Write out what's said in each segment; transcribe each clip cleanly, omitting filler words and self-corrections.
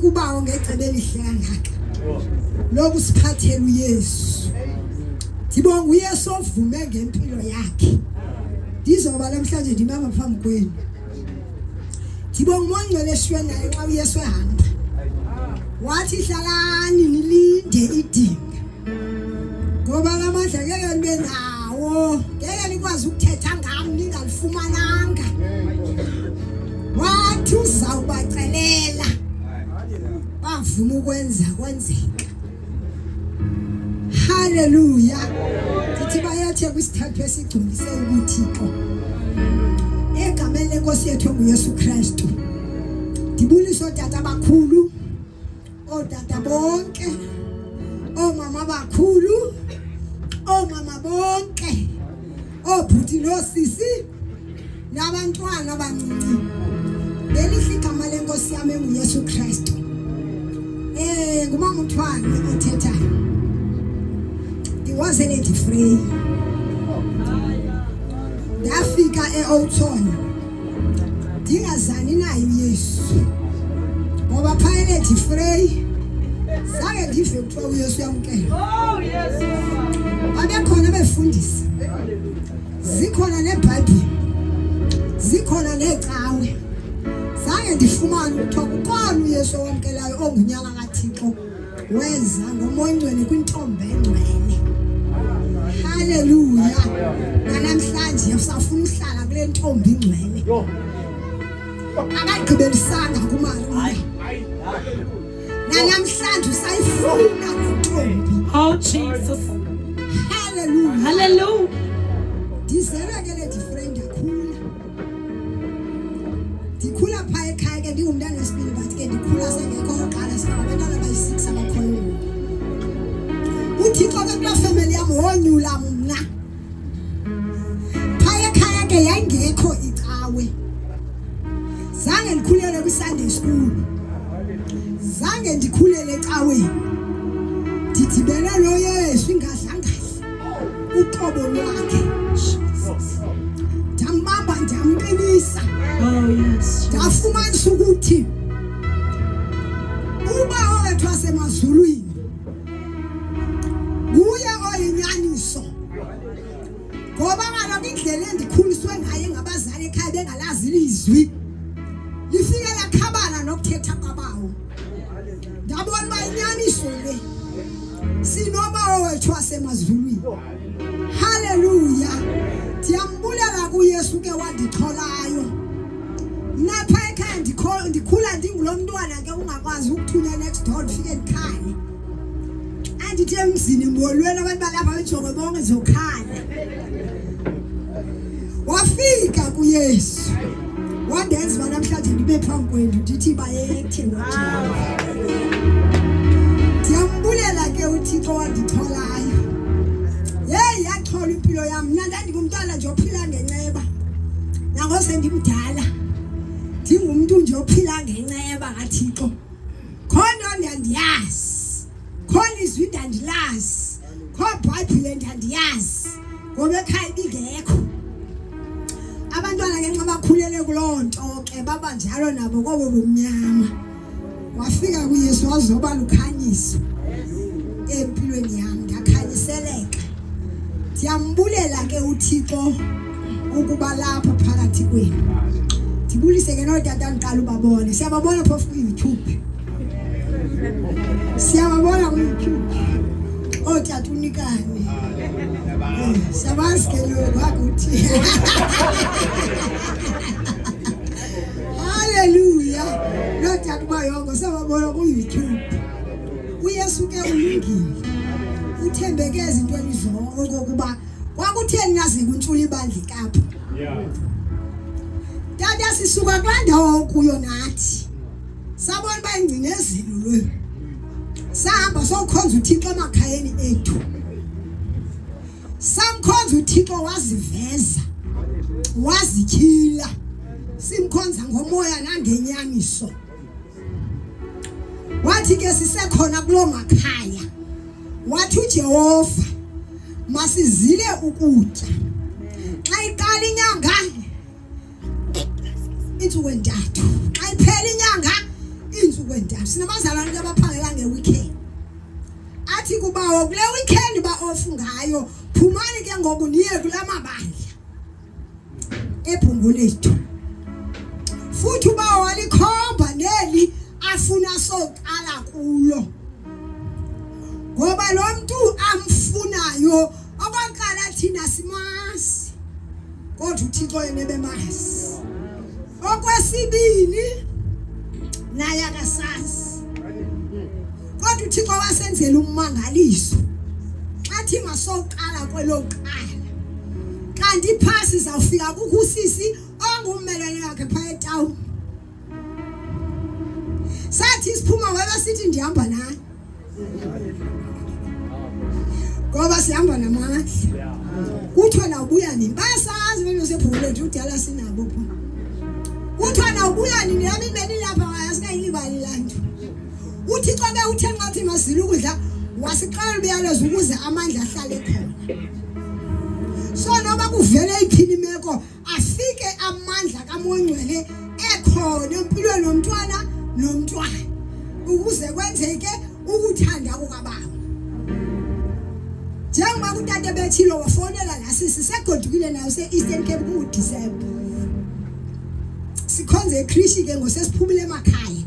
Kubawo ngecebo elihle kangaka lokusiphathela uYesu. Sibonga uYesu ovume ngempilo yakhe. Ndizoba namhlanje ndimama phambi kwenu. Sibonga uMongcwele eshwe naye xa uYesu ehamba. Wathi hlalani nilinde idinga. Ngoba lamandla ngeke nibe nawo. Ngeke nikwazi ukuthetha ngami ningalifumananga. Wathi uzawubacelela. Bavuma ukwenza kwenzeka. Haleluya. Sithi bayathe kwisithathu esigculise ubuthixo. Egameni lenkosi yethu uYesu Kristu. Ndibulisa otata abakhulu, otata bonke, omama abakhulu, omama bonke, obhuti nosisi, nabantwana abancinci. Ngelihle igama lenkosi yami uYesu Kristu. Ngumama uThwane othethayo. Ndiwasele free. Ndafika eOuton. Ndingazani naye uYesu. Ngoba phakathi free. Sake ndive kuthiwa uYesu uyamkela. Oh Yesu. Babekhona befundisa. Zikhona neBhayibheli. Zikhona necawe. Zange ndifumane ukuthiwa kukhona uYesu owamkelayo ongunyana kaThixo weza ngoMoya Ngcwele kwintombi engcwele. Haleluya. Namhlanje usafuna uhlala kule ntombi engcwele. Akagqibelisanga kuMaria. Namhlanje usayifuna intombi. Oh Jesus. Haleluya. Hallelujah. Ndizelekele different kakhulu. Ndikhula phaya ekhaya ke ndingumntana wesibili bathi ke ndikhula sengekho oqala singabantwana abayi6 abakhoyo. UThixo ke kula family yami wonyula mna. Phaya ekhaya ke yayingekho icawe. Zange ndikhulele kwiSunday school. Zange ndikhulele ecaweni. Ndidibene lo Yesu ingadlangahle. Uqobo lwakhe. Ndambamba ndamqinisa. Oh yes. Ndafumanisa ukuthi uba owethu wasemazulwini nguye oyinyaniso. Ngoba kaloku indlela endikhuliswe ngaye ngabazali ekhaya bengalazi ilizwi lifike lakhabana nokuthetha kwabawo. Ndabona uba inyaniso le sinoba owethu wasemazulwini. Haleluya. Ndiyambulela kuYesu ke wandixholayo. Napha ekhaya ndikhula ndingulo mntwana ke ungakwazi ukuthunya next door ufike ekhaya. Andithi emzini molweni abantu balapha bejonge bonke zokhala. Wafika kuYesu. Wandenza uba namhlanje ndibe phambi kwenu ndithi bayethe noJehova. Ndiyambulela ke uThixo wandixholayo. Hey yaxhola impilo yami. Mina ndandingumntwana nje ophila ngenceba. Nangose ndimdala. Ndingumuntu nje ophila ngenceba kaThixo. Khona ndiyazi. Khona izwi ndandilazi. Khona iBhayibheli ndandiyazi. Ngoba ekhaya ibingekho. abantwana ke nxa bakhulele kulonto ke baba njalo nabo kobo bomnyama wafika kuYesu wazoba lukhanyiso empilweni yami ngakhanyiseleka siyambulela ke uThixo ukuba lapha phakathi kwenu dibulise ke no tata ngiqala ubabone siyababona phofu ku YouTube siyababona ku YouTube tata unikane sabazi ke lo kwakuthi haleluya lo tata bayongo siyababona ku YouTube uYesu ke ulungile uthembeke ezintweni zonke ukuba kwakutheni naze kuntshula ibandla ikapha tata sisuka kwandawo kuyo nathi sabona bayingcinezelo lo sahamba sokhonza uThixo emakhayeni ethu samkhonza uThixo waziveza wazikhila simkhonza ngomoya nangenyaniso wathi ke sisekhona kulo makhaya wathi uJehova masizile ukutya xa iqala inyanga insuku entathu xa iphela inyanga insuku entathu sinabazalwane abaphangela ngeweekend athi kubawo kule weekend ba off ngayo phumani ke ngoku niye kulamabandla ephungulethu futhi ubawo walikhomba neli afuna soqala kulo ngoba lo muntu amfunayo okwaqala thina simasi kodwa uThixo yena bemazi okwesibili naye akasazi kodwa uThixo wasenzela ummangaliso athi masoqala kweloqala kanti iphasi zawufika kukusisi ongummelwane wakhe phaya etown sathi siphuma weba sithi ndihamba naye ngoba sihamba namandla kuthiwa na ubuya nini basazi beno sephumulethu udala sinabo pho kuthiwa na ubuya nini yami imeni lapha wayasikayilibali lantu uThixo ke uthe ngathi masile ukudla wasiqala ubuyalezo ukuze amandla ahlale khona so noma kuvele iphini imeko afike amandla kaMongcwele ekhona empilweni nomntwana ukuze kwenzeke ukuthanda kukaBaba njengoba kutata bethilo wafonela la sisegodukile nayo se-Eastern Cape ku-December sikhonze eKrishi ke ngosesiphumile emakhaya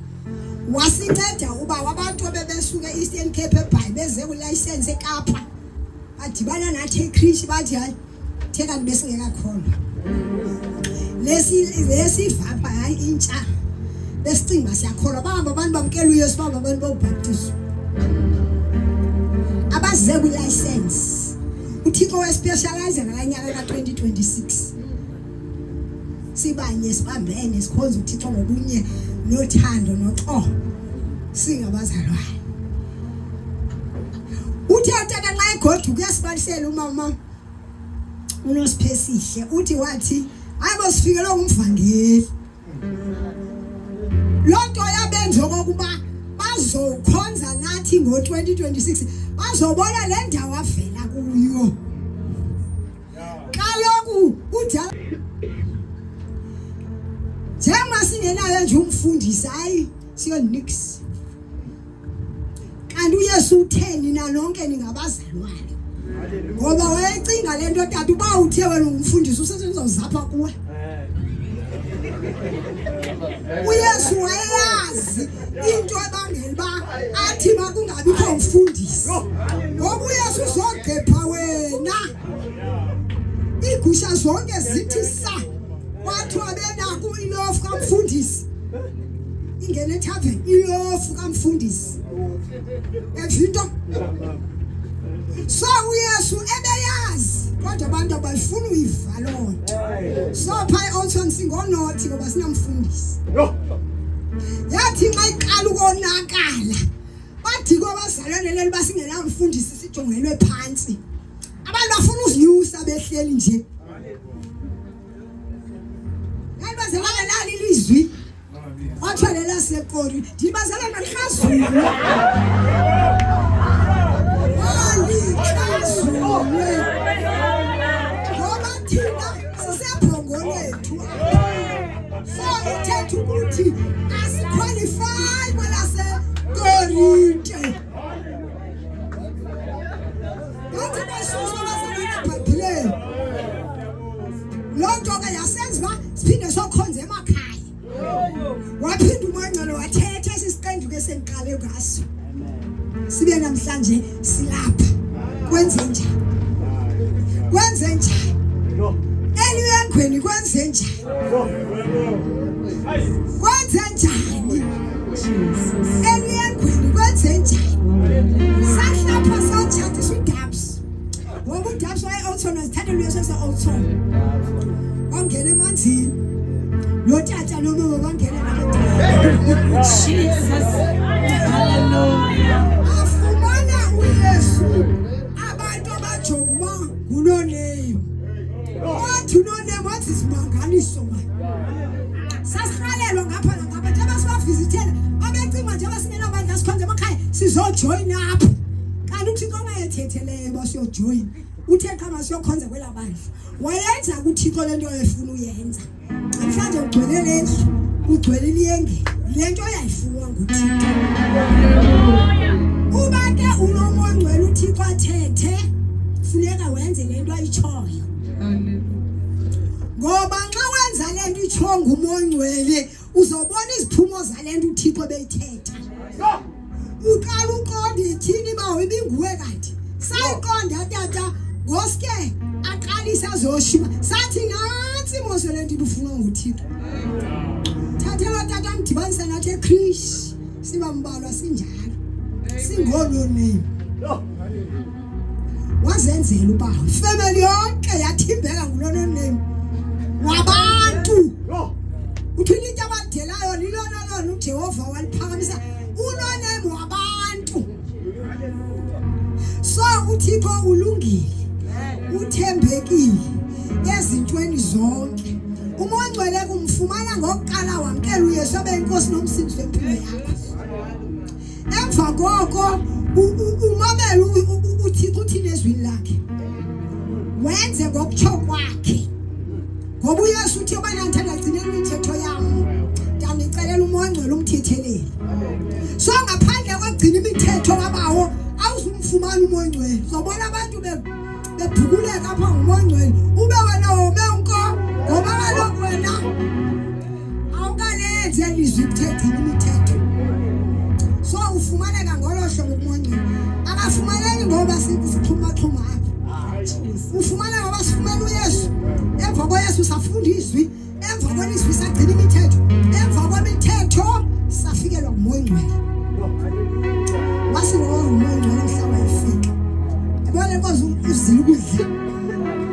wasinceda uba wabantu bebesuka e-Eastern Cape eBhayi beze ku-license eKapa adibana nathi eKrishi bathi hayi theka besingekakhona lesi vapha hayi intsha besicinga siyakholwa bahamba abantu bamkela uYesu bahamba abantu bawubhaptizwa abaze ku-license uThixo wespecialize ngalanyaka ka-2026 sibanye sibambene sikhonza uThixo ngobunye nothando noxolo singabazalwane uthi utata nxa egoduka uyasibalisela umama uNosiphesihle uthi wathi hayibo sifikele ngumvangeli lonto yabenze okokuba bazokhonza nathi ngo-2026 bazobona le ndawo avela kuyo kaloku udala njengoba singenayo nje umfundisi hayi siyo nix kanti uYesu utheni na lonke ningabazalwane ngoba wayecinga lento tata uba uthe wena umfundisi usezozapha kuwe uYesu wayazi into ebangela ba athi makungabikho umfundisi ngoba uYesu uzogqepha wena igusha zonke zithi sa wathi wabenaku ilofu kamfundisi ingene ethaveni ilofu kamfundisi evinto so uYesu ebeyazi kodwa abantu abafuna uyiva lonto so phay also singonothi ngoba sinamfundisi yathi xa iqala ukonakala bathi kwabazalwane leli basingenamfundisi sijongelwe phansi abantu bafuna uzinyusa behleli nje bazalwane lali ilizwi watholela seqori ndibazalwane likhazulu ngoba thina sisephongolweni namhlanje silapha kwenze njani eliyengweni kwenze njani eliyengweni kwenze njani sahlapha sawutshatisa udabs ngoba udabs waye-Oldton azithandela uyosese Oldton wangena emanzini lo tata nomama bangena Jesus. Hallelujah. afumana uYesu abantu abajonga uba nguNonemi wathi uNonemi wathi simangaliso manje sasirhalelwa ngapha nangapha njengoba sibavizithela abecinga njengoba singenabandla sikhonze emakhaya sizojoyina apha kanti uThixo ungayethetheleyo basiyojoyina uthe qha siyokhonza kwela bandla wayenza kuThixo lento efuna uyenza namhlanje ugcwele lezo ugcwele iliyenge lento yayifunwa nguThixo uba ke unomongcwele uThixo athethe funeka wenze lento ayitshoyo ngoba nxa wenza lento itsho ngumongcwele uzobona iziphumo zalento uThixo beyithetha uqala uqonde ithini ba ibinguwe kanti sayiqonda tata ngoske aqalisa azoshima sathi nansi mozo lento ibufunwa nguThixo thathela tata mdibanisa nathi eChris sibambalwa sinjalo singononeni wazenzela uba family yonke yathimbeka ngulononeni wabantu uthini into abadelayo lilona uJehova waliphakamisa unonemi wabantu so uThixo ulungile uthembekile ezintweni zonke umongcwele kumfumana ngokuqala wamkela uYesu abe inkosi nomsindisi wempilo yakho emva koko umamele uThixo uthini ezwini lakhe wenze ngokutsho kwakhe ngoba uYesu uthi ubana ngithanda gcinela imithetho yami ndiyanicela umongcwele umthethelele so ngaphandle kokugcina imithetho wabawo awuzumfumana umongcwele uzobona abantu bebhukuleka apha ngumongcwele ube wena womenko ngoba kaloku wena awukalenzi elizwi kuthegcina imithetho so ufumaneka ngolo hlobo umongcwele akafumaneki ngoba sixhumaxhuma apha ufumaneka ngoba sifumana uYesu emva koYesu safunda izwi emva kwelizwi sagcina imithetho emva kwemithetho safikelwa ngumongcwele wasilowo umongcwele mhlaba efika yabona inkosi uzile ukudla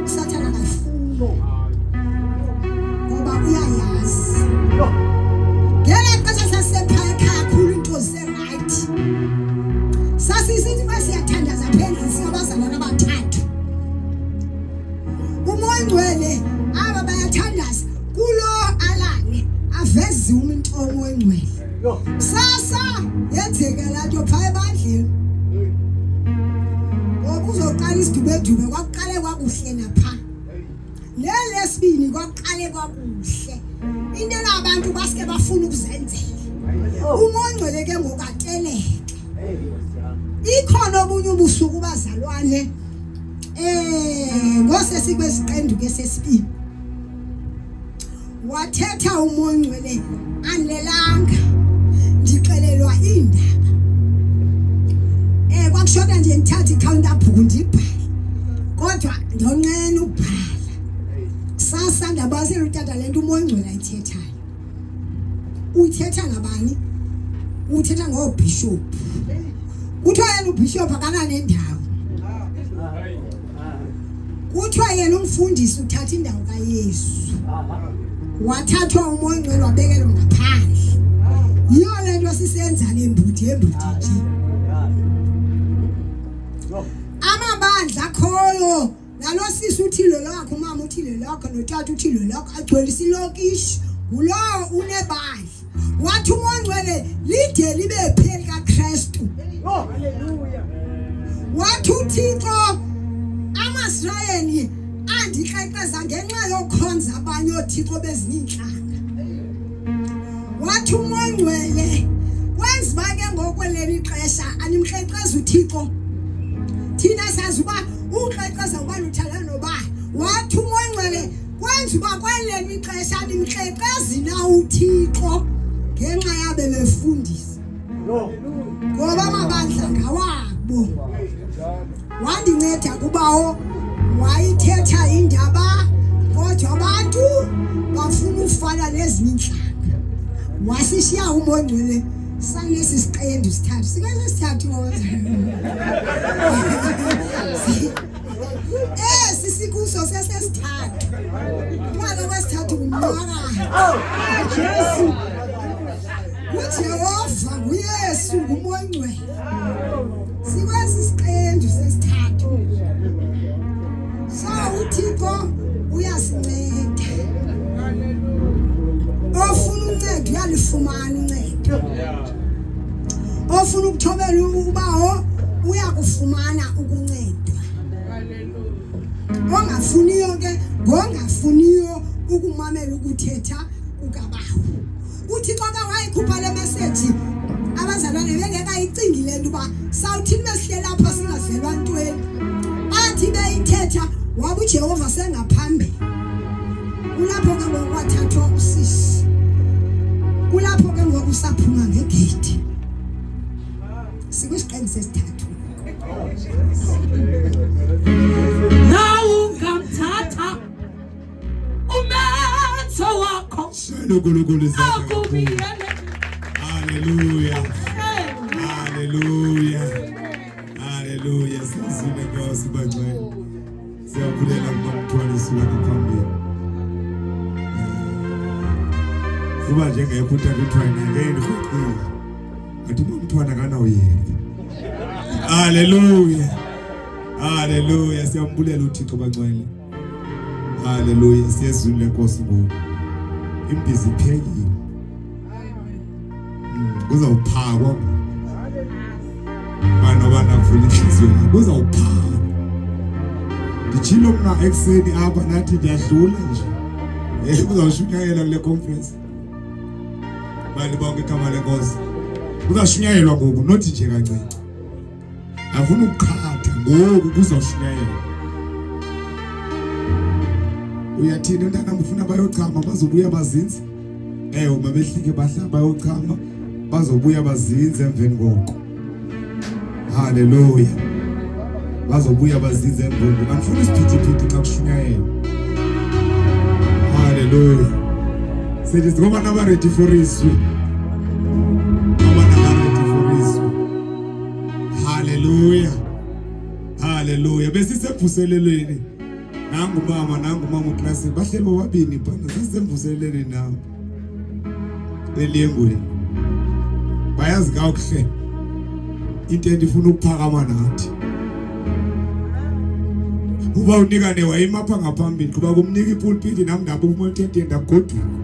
usathana kayifuna ngoba uyayazi ngeke xesha sasephaya ekhaya khulu into ze-right sasisithi basiyathandaza phendle singabazalwana abathathu umongcwele aba bayathandaza kulo alane aveze umuntu omongcwele sasa yenzeka lanto phaya ebandleni ngoba uzoqala isidubedube kwakuqale kwakuhle napha lelesibini kwakuqale kwakuhle into labantu basike bafuna ukuzenzela umongcwele ke ngokateleke ikhona obunye ubusuku bazalwane ngose sikwesiqendu ke sesibini wathetha umongcwele anelanga ndixelelwa indaba kwakushoda nje ngithatha ikhawunta bhuku ndibhale kodwa ndonqena ubhala sasa ndabasela utata lento umongcwele ayithethayo uyithetha ngabani uthetha ngobishop kuthiwa yena ubishop akana nendawo kuthiwa yena umfundisi uthatha indawo kaYesu wathathwa umongcwele wabekelwa ngaphandle yiyo lento sisenza lembuti nje amabandla akhoyo nalo sisi uthilo lakho umama uthilo lakho notata uthilo lakho agcwelisa ilokishi ngulowo unebandla wathi umongcwele lide libe pheli kaKristu wathi uThixo amaSirayeli andiqeqeza ngenxa yokhonza abanye oThixo bezininhlanga wathi umongcwele kwenziwa ke ngokweleli ixesha animqeqeza uThixo thina sazi uba uqeqeza ubani uthala nobani wathi umongcwele kwenziwa kweleli ixesha animqeqezi na uThixo ngenxa yabe befundisa ngoba amabandla ngawabo nabo wandinceda kuba wayithetha indaba kodwa abantu bafuna ufana nezinye inhlanga wasishiya uMongcwele sanesi siqendu sithathu sikasesithathu sisikuso sesesithathu manje kwesithathu kumaka Jesu uJehova uYesu uMongcwele sikwesi siqendu sesithathu so uThixo uyasinceda ofuna uncedo uyalifumana uncedo ofuna ukuthobela ubaho uyakufumana ukuncedwa ongafuniyo ke ngongafuniyo ukumamela ukuthetha ukabawo uThixo ka wayikhupha le message abazalwane bengekayicingile into ba sawuthini besihlela lapha singazelwa ntweni athi beyithetha waba uJehova sengaphambili kulapho ke ngokwathathwa usisi kulapho ke ngokusaphuma ngegate sikwisiqendu sesithathu nawu ngamthatha umenzo wakho akubiyele Hallelujah. Hallelujah. Hallelujah. Sizile Nkosi bagcwele. Siyaphulela kumthwalo suka ngaphambili. Kuba njengekho uThixo ngeke ngikhokhile. Athi umthwana kana uyena. Hallelujah. Hallelujah. Siyambulela uThixo bagcwele. Hallelujah. Siyezwile Nkosi ngoku. Imbizi iphekile. Kuzawuphakwa bana kuvula inhliziyo kuzawuphakwa ndichilo mna ekseni apha nathi ndiyadlula nje kuzawushunyayelwa kule conference bani bonke igama lenkosi kuzawushunyayelwa ngoku nothi nje kancinci afuna ukukhatha ngoku kuzawushunyayelwa uyathini ntana ufuna bayochama bazobuya bazinze uma behlike bahlaba bayochama bazobuya bazinze emveni koko haleluya bazobuya bazinze emveni koko angifuni isiphithiphithi xa kushunyayelwa haleluya sithi ngoba naba ready for iswi haleluya haleluya besisemvuselelweni nangu mama uklasi bahleli bobabini phana sisemvuselelweni nawo eliyengweni bayazi kakuhle into endifuna ukuphakama nathi uba unikane wayimapha ngaphambili kuba kumnika ipulpit nami ndabo umothente ndagoduka